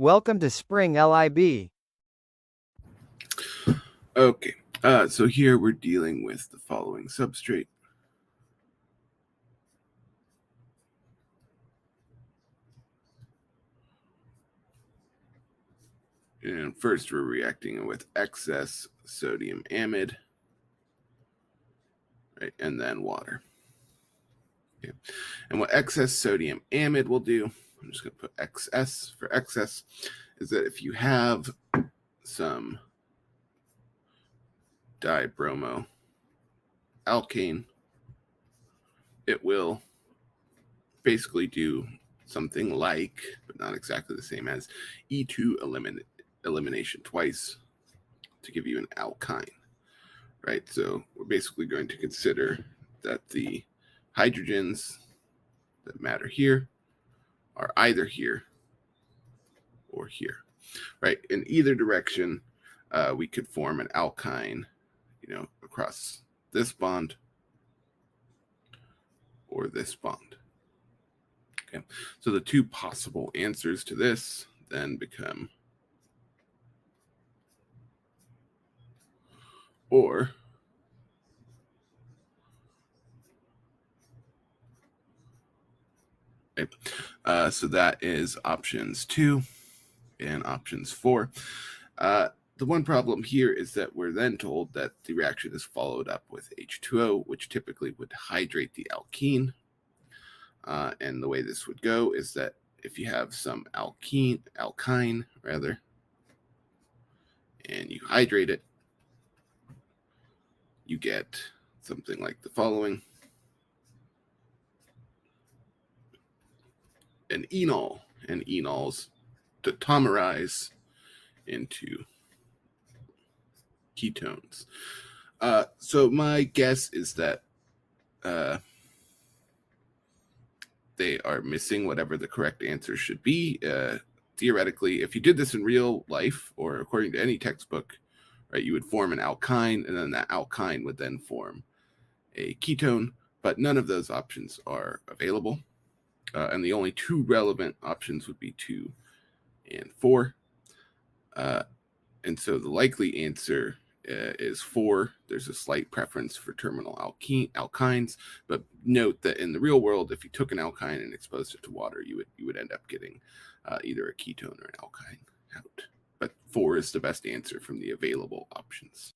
Welcome to Spring LIB. Okay, so here we're dealing with the following substrate. And first we're reacting with excess sodium amide, right, and then water. Okay. And what excess sodium amide will do, I'm just going to put XS for excess, is that if you have some dibromo alkane, it will basically do something like, but not exactly the same as, E2 elimination twice to give you an alkyne, right? So we're basically going to consider that the hydrogens that matter here are either here or here, right? In either direction, we could form an alkyne, across this bond or this bond. Okay, so the two possible answers to this then become or okay. So that is options 2 and options 4. The one problem here is that we're then told that the reaction is followed up with H2O, which typically would hydrate the alkene. And the way this would go is that if you have some alkyne rather, and you hydrate it, you get something like the following. An enol, and enols tautomerize into ketones. So my guess is that they are missing whatever the correct answer should be. Theoretically, if you did this in real life or according to any textbook, right, you would form an alkyne, and then that alkyne would then form a ketone, but none of those options are available. And the only two relevant options would be 2 and 4. And so the likely answer is 4. There's a slight preference for terminal alkynes, but note that in the real world, if you took an alkyne and exposed it to water, you would end up getting either a ketone or an alkyne out. But 4 is the best answer from the available options.